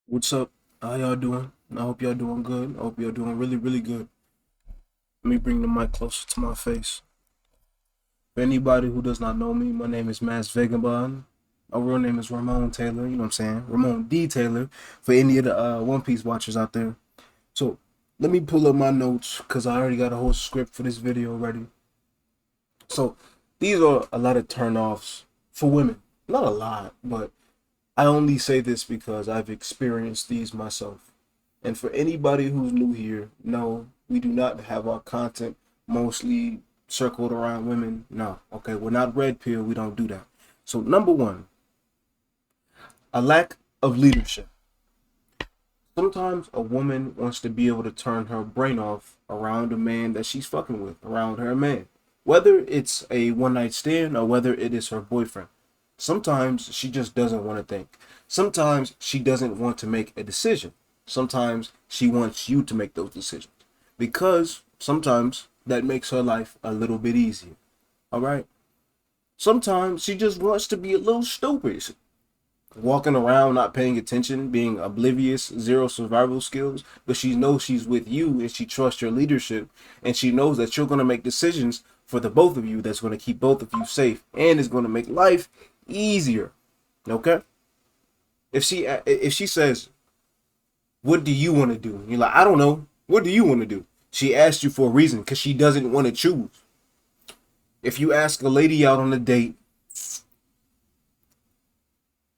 What's up? How y'all doing? I hope y'all doing good. I hope y'all doing really, really good. Let me bring the mic closer to my face. For anybody who does not know me, my name is Mass Vagabond. My real name is Ramon Taylor, you know what I'm saying? Ramon D. Taylor, for any of the One Piece watchers out there. So, let me pull up my notes, because I already got a whole script for this video ready. So, these are a lot of turnoffs for women. Not a lot, but I only say this because I've experienced these myself. And for anybody who's new here, no, we do not have our content mostly circled around women. No, okay, we're not red pill. We don't do that. So, number one, a lack of leadership. Sometimes a woman wants to be able to turn her brain off around a man that she's fucking with, around her man. Whether it's a one night stand or whether it is her boyfriend. Sometimes she just doesn't want to think. Sometimes she doesn't want to make a decision. Sometimes she wants you to make those decisions. Because sometimes that makes her life a little bit easier. All right? Sometimes she just wants to be a little stupid, walking around not paying attention, being oblivious, zero survival skills, but she knows she's with you and she trusts your leadership and she knows that you're going to make decisions for the both of you that's going to keep both of you safe and is going to make life easier. Okay? If she says, "What do you want to do?" You're like, "I don't know. What do you want to do?" She asked you for a reason because she doesn't want to choose. If you ask a lady out on a date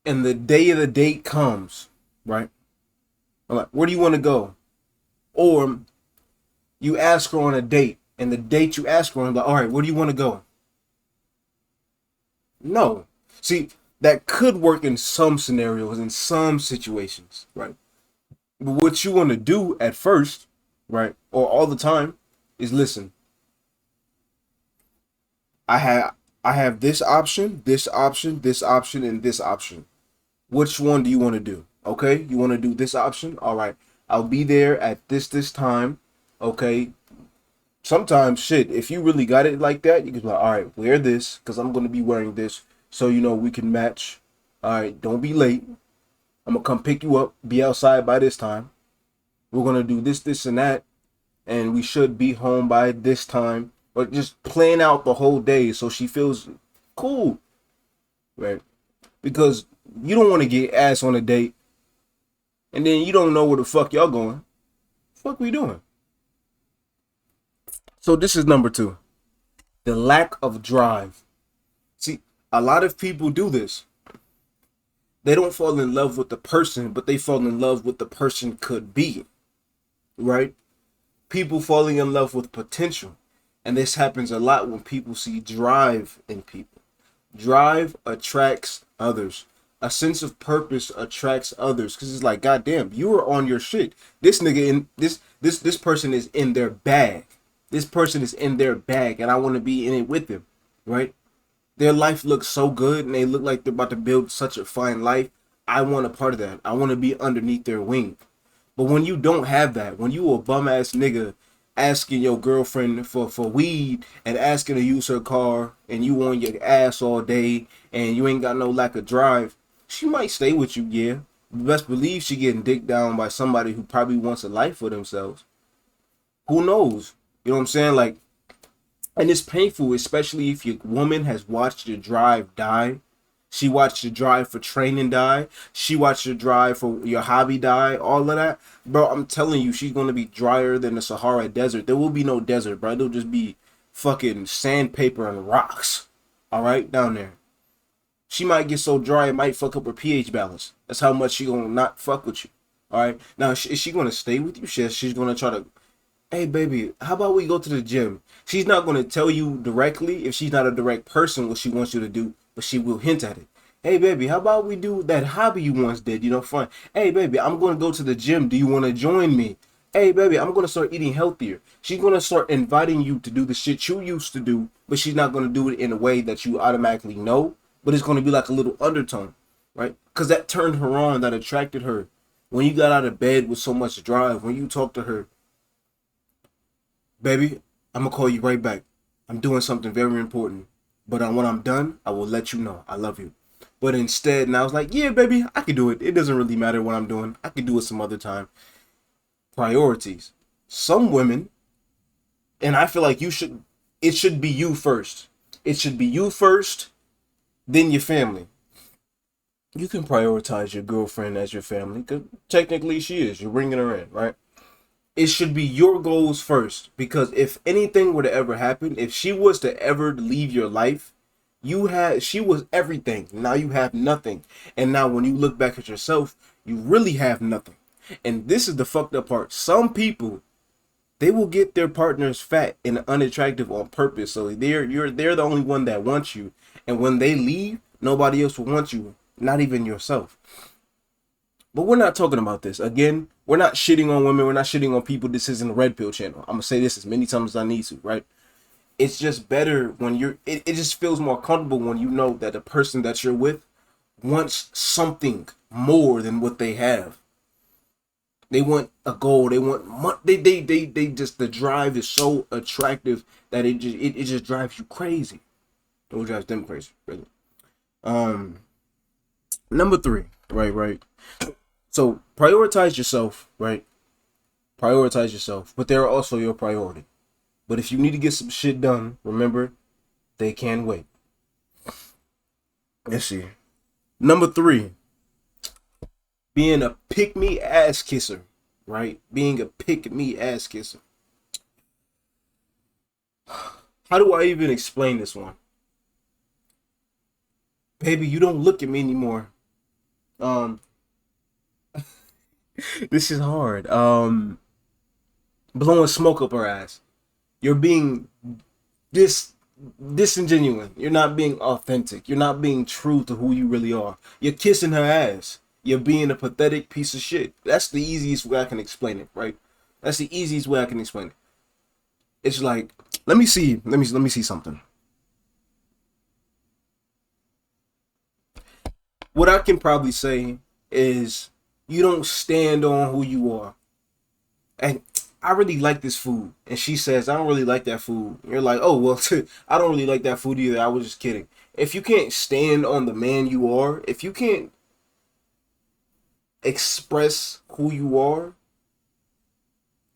and the day of the date comes, right? I'm like, "Where do you want to go?" Or you ask her on a date, and the date you ask her on, like, "All right, where do you want to go?" No. See, that could work in some scenarios, in some situations, right? But what you want to do at first, right, or all the time, is listen. I have I have this option, this option, this option, and this option. Which one do you want to do? Okay, you want to do this option? All right, I'll be there at this time. Okay, sometimes shit, if you really got it like that, you can be like, all right, wear this because I'm gonna be wearing this, so you know we can match. All right, don't be late. I'm gonna come pick you up. Be outside by this time. We're gonna do this, and that, and we should be home by this time. But just plan out the whole day so she feels cool, right? Because you don't want to get ass on a date and then you don't know where the fuck y'all going. Fuck we doing? So this is number two. The lack of drive. See, a lot of people do this. They don't fall in love with the person, but they fall in love with the person could be, right? People falling in love with potential. And this happens a lot when people see drive in people. Drive attracts others. A sense of purpose attracts others because it's like, goddamn, you are on your shit. This nigga in this person is in their bag. This person is in their bag, and I want to be in it with them, right? Their life looks so good, and they look like they're about to build such a fine life. I want a part of that. I want to be underneath their wing. But when you don't have that, when you a bum ass nigga asking your girlfriend for weed and asking to use her car and you on your ass all day and you ain't got no lack of drive, she might stay with you, yeah. Best believe she getting dicked down by somebody who probably wants a life for themselves. Who knows? You know what I'm saying? Like, and it's painful, especially if your woman has watched your drive die. She watched your drive for training die. She watched your drive for your hobby die. All of that, bro. I'm telling you, she's gonna be drier than the Sahara Desert. There will be no desert, bro. It'll just be fucking sandpaper and rocks. All right, down there. She might get so dry it might fuck up her pH balance. That's how much she gonna not fuck with you. All right. Now, is she gonna stay with you? She's gonna try to, "Hey baby, how about we go to the gym?" She's not going to tell you directly if she's not a direct person what she wants you to do, but she will hint at it. "Hey baby, how about we do that hobby you once did, fun. Hey baby, I'm going to go to the gym. Do you want to join me? Hey baby, I'm going to start eating healthier." She's going to start inviting you to do the shit you used to do, but she's not going to do it in a way that you automatically know, but it's going to be like a little undertone, right? Because that turned her on, that attracted her. When you got out of bed with so much drive, when you talk to her, "Baby, I'm gonna call you right back. I'm doing something very important. But when I'm done, I will let you know. I love you." But instead, now it's like, yeah, baby, I can do it. It doesn't really matter what I'm doing. I can do it some other time. Priorities. Some women, and I feel like it should be you first. It should be you first, then your family. You can prioritize your girlfriend as your family, because technically she is. You're bringing her in, right? It should be your goals first, because if anything were to ever happen, if she was to ever leave your life, she was everything. Now you have nothing. And now when you look back at yourself, you really have nothing. And this is the fucked up part. Some people, they will get their partners fat and unattractive on purpose. So they're the only one that wants you. And when they leave, nobody else will want you, not even yourself. But we're not talking about this. Again, we're not shitting on women. We're not shitting on people. This isn't a red pill channel. I'm going to say this as many times as I need to, right? It's just better when it just feels more comfortable when you know that the person that you're with wants something more than what they have. They want a goal. They want they just, the drive is so attractive that it just drives you crazy. It drives them crazy, really. Number 3, right. So prioritize yourself, right? Prioritize yourself, but they're also your priority. But if you need to get some shit done, remember, they can wait. Let's see. Number 3, being a pick-me ass kisser, right? Being a pick-me ass kisser. How do I even explain this one? Baby, you don't look at me anymore. This is hard. Blowing smoke up her ass. You're being disingenuous. You're not being authentic. You're not being true to who you really are. You're kissing her ass. You're being a pathetic piece of shit. That's the easiest way I can explain it, right? That's the easiest way I can explain it. It's like, let me see something. What I can probably say is, you don't stand on who you are. And I really like this food. And she says, I don't really like that food. You're like, oh, well, I don't really like that food either. I was just kidding. If you can't stand on the man you are, if you can't express who you are,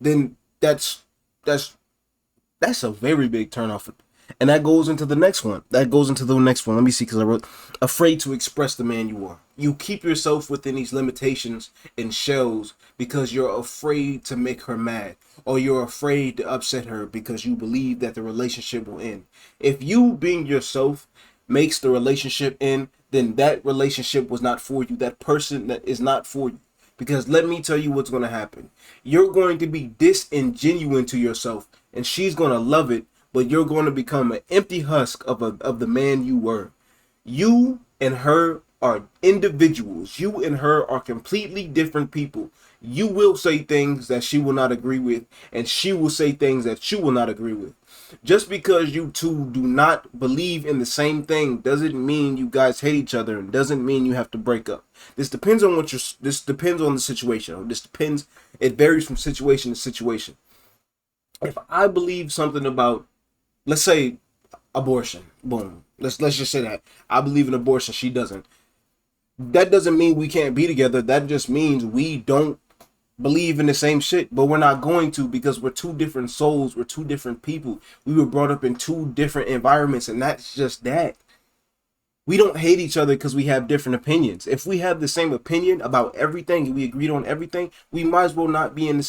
then that's a very big turnoff. And that goes into the next one. Let me see, because I wrote, afraid to express the man you are. You keep yourself within these limitations and shells because you're afraid to make her mad, or you're afraid to upset her because you believe that the relationship will end. If you being yourself makes the relationship end, then that relationship was not for you. That person that is not for you. Because let me tell you what's going to happen. You're going to be disingenuous to yourself, and she's going to love it, but you're going to become an empty husk of the man you were. You and her are individuals. You and her are completely different people. You will say things that she will not agree with, and she will say things that you will not agree with. Just because you two do not believe in the same thing doesn't mean you guys hate each other, and doesn't mean you have to break up. This depends on this depends on the situation. It varies from situation to situation. If I believe something about, let's say, abortion, boom. Let's just say that I believe in abortion, she doesn't. That doesn't mean we can't be together. That just means we don't believe in the same shit, but we're not going to, because we're two different souls. We're two different people. We were brought up in two different environments, and that's just that. We don't hate each other because we have different opinions. If we have the same opinion about everything and we agreed on everything, we might as well not be in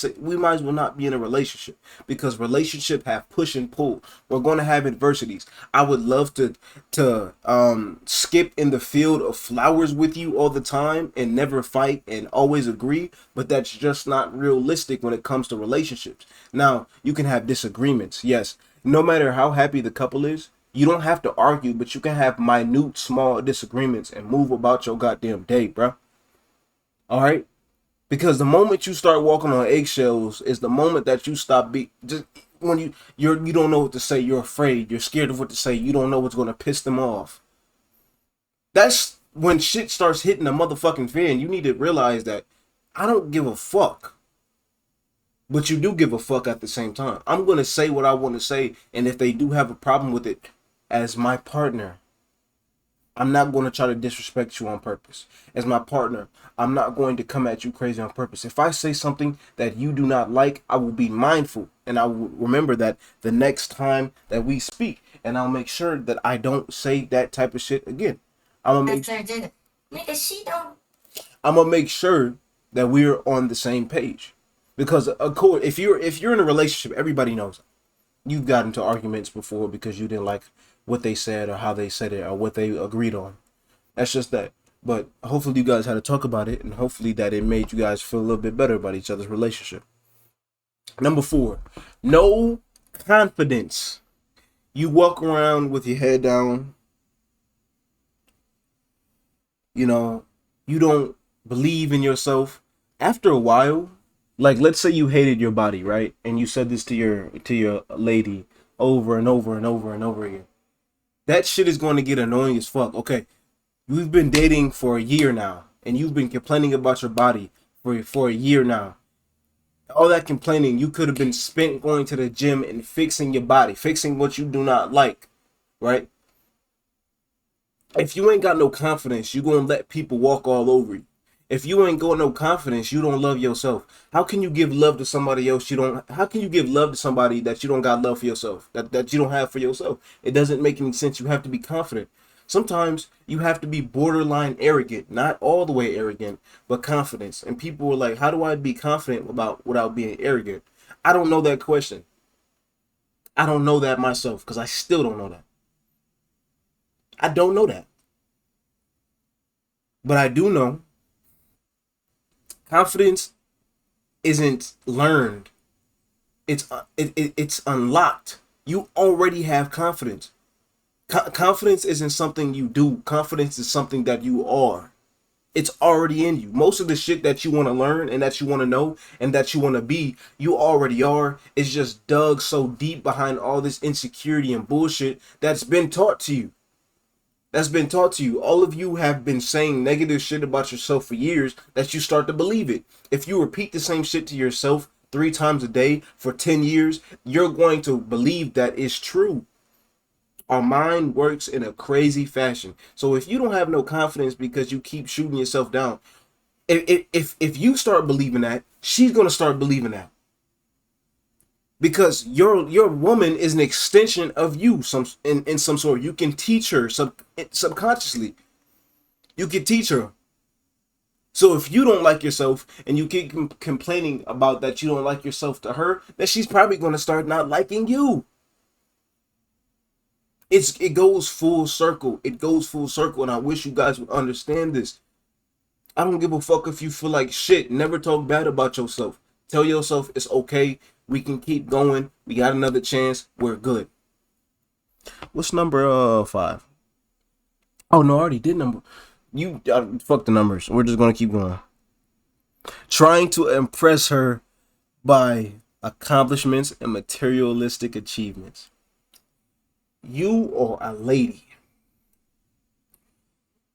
a relationship, because relationships have push and pull. We're going to have adversities. I would love to skip in the field of flowers with you all the time and never fight and always agree, but that's just not realistic when it comes to relationships. Now, you can have disagreements. Yes, no matter how happy the couple is, you don't have to argue, but you can have minute, small disagreements and move about your goddamn day, bro. All right? Because the moment you start walking on eggshells is the moment that you stop just when you don't know what to say. You're afraid. You're scared of what to say. You don't know what's going to piss them off. That's when shit starts hitting a motherfucking fan. You need to realize that I don't give a fuck. But you do give a fuck at the same time. I'm going to say what I want to say, and if they do have a problem with it, as my partner, I'm not going to try to disrespect you on purpose. As my partner, I'm not going to come at you crazy on purpose. If I say something that you do not like, I will be mindful and I will remember that the next time that we speak, and I'll make sure that I don't say that type of shit again. I'm gonna make, I'm gonna make sure that we're on the same page. Because of course, if you're in a relationship, everybody knows you've got into arguments before because you didn't like what they said or how they said it or what they agreed on. That's just that. But hopefully you guys had to talk about it, and hopefully that it made you guys feel a little bit better about each other's relationship. Number 4, no confidence. You walk around with your head down, you know, you don't believe in yourself. After a while, like let's say you hated your body, right? And you said this to your lady over and over and over and over again. That shit is going to get annoying as fuck. Okay, we've been dating for a year now, and you've been complaining about your body for a year now. All that complaining you could have been spent going to the gym and fixing your body, fixing what you do not like, right? If you ain't got no confidence, you gonna let people walk all over you. If you ain't got no confidence, you don't love yourself. How can you give love to somebody else you don't? How can you give love to somebody that you don't got love for yourself? That you don't have for yourself? It doesn't make any sense. You have to be confident. Sometimes you have to be borderline arrogant, not all the way arrogant, but confidence. And people were like, "How do I be confident about without being arrogant?" I don't know that question. I don't know that myself because I still don't know that. I don't know that, but I do know confidence isn't learned. It's unlocked. You already have confidence. Confidence isn't something you do. Confidence is something that you are. It's already in you. Most of the shit that you want to learn and that you want to know and that you want to be, you already are. It's just dug so deep behind all this insecurity and bullshit that's been taught to you. That's been taught to you. All of you have been saying negative shit about yourself for years that you start to believe it. If you repeat the same shit to yourself 3 times a day for 10 years, you're going to believe that it's true. Our mind works in a crazy fashion. So if you don't have no confidence because you keep shooting yourself down, if you start believing that, she's gonna start believing that. Because your woman is an extension of you, in some sort. You can teach her subconsciously. You can teach her. So if you don't like yourself and you keep complaining about that you don't like yourself to her, then she's probably gonna start not liking you. It goes full circle. It goes full circle, and I wish you guys would understand this. I don't give a fuck if you feel like shit. Never talk bad about yourself. Tell yourself it's okay. We can keep going. We got another chance. We're good. What's number 5? Oh no, I already did number. You fuck the numbers. We're just gonna keep going. Trying to impress her by accomplishments and materialistic achievements. You are a lady.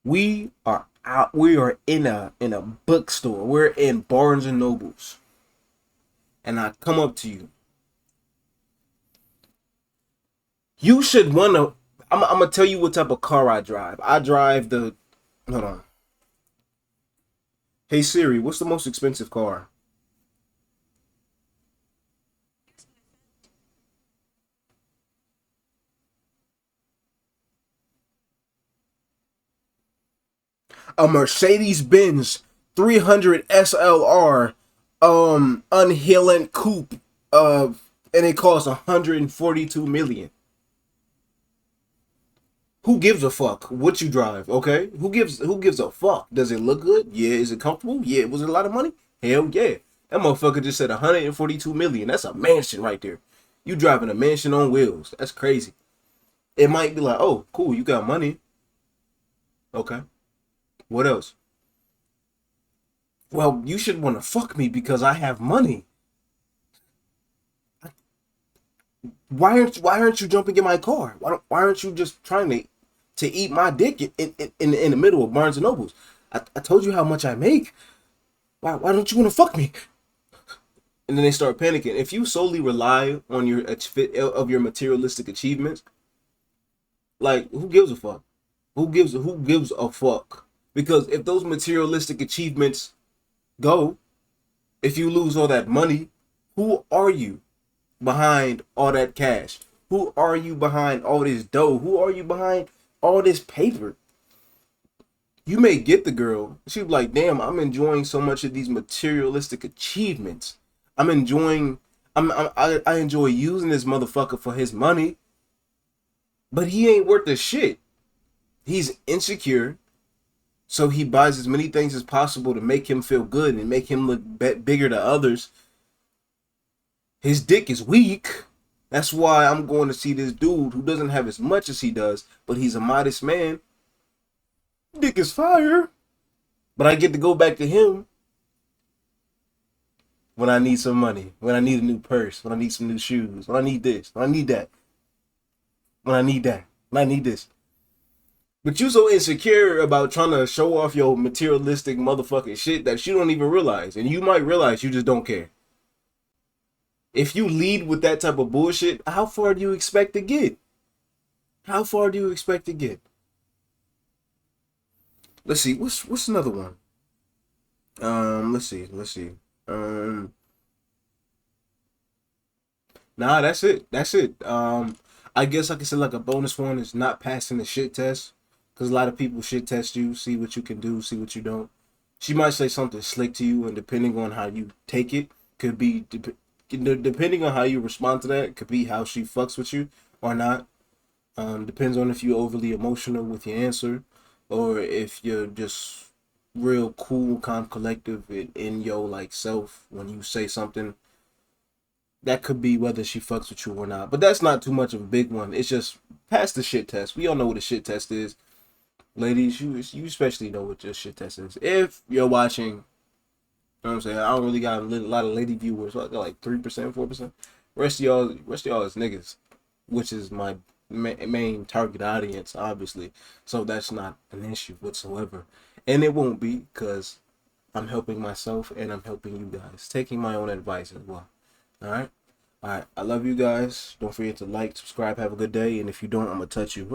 We are out. We are in a bookstore. We're in Barnes and Nobles, and I come up to you. You should want to. I'm gonna tell you what type of car I drive. I drive the. Hold on. Hey Siri, what's the most expensive car? A Mercedes Benz 300 SLR, unhilling coupe, and it costs 142 million. Who gives a fuck what you drive? Okay, who gives a fuck? Does it look good? Yeah. Is it comfortable? Yeah. Was it a lot of money? Hell yeah. That motherfucker just said 142 million. That's a mansion right there. You driving a mansion on wheels. That's crazy. It might be like, oh, cool, you got money. Okay. What else? Well, you should want to fuck me because I have money. Why aren't you jumping in my car? Why aren't you just trying to eat my dick in the middle of Barnes and Nobles? I told you how much I make. Why don't you want to fuck me? And then they start panicking. If you solely rely on your materialistic achievements, like who gives a fuck? Who gives a fuck? Because if those materialistic achievements go, if you lose all that money, who are you behind all that cash? Who are you behind all this dough? Who are you behind all this paper? You may get the girl. She be like, damn, I'm enjoying so much of these materialistic achievements. I'm enjoying I enjoy using this motherfucker for his money, but he ain't worth the shit. He's insecure, so he buys as many things as possible to make him feel good and make him look bigger to others. His dick is weak. That's why I'm going to see this dude who doesn't have as much as he does, but he's a modest man. Dick is fire. But I get to go back to him when I need some money, when I need a new purse, when I need some new shoes, when I need this, when I need that, when I need that, when I need this. But you so insecure about trying to show off your materialistic motherfucking shit that you don't even realize. And you might realize you just don't care. If you lead with that type of bullshit, how far do you expect to get? How far do you expect to get? Let's see. What's another one? Let's see. Nah, that's it. That's it. I guess I could say like a bonus one is not passing the shit test. Because a lot of people shit test you, see what you can do, see what you don't. She might say something slick to you, and depending on how you take it, could be depending on how you respond to that, could be how she fucks with you or not. Depends on if you're overly emotional with your answer, or if you're just real cool, calm, collective in your like self when you say something. That could be whether she fucks with you or not. But that's not too much of a big one. It's just pass the shit test. We all know what a shit test is. Ladies, you especially know what your shit test is. If you're watching, you know what I'm saying? I don't really got a lot of lady viewers. So I got like 3%, 4%. Rest of y'all is niggas, which is my main target audience, obviously. So that's not an issue whatsoever. And it won't be, because I'm helping myself and I'm helping you guys. Taking my own advice as well. Alright? Alright. I love you guys. Don't forget to like, subscribe, have a good day. And if you don't, I'm going to touch you.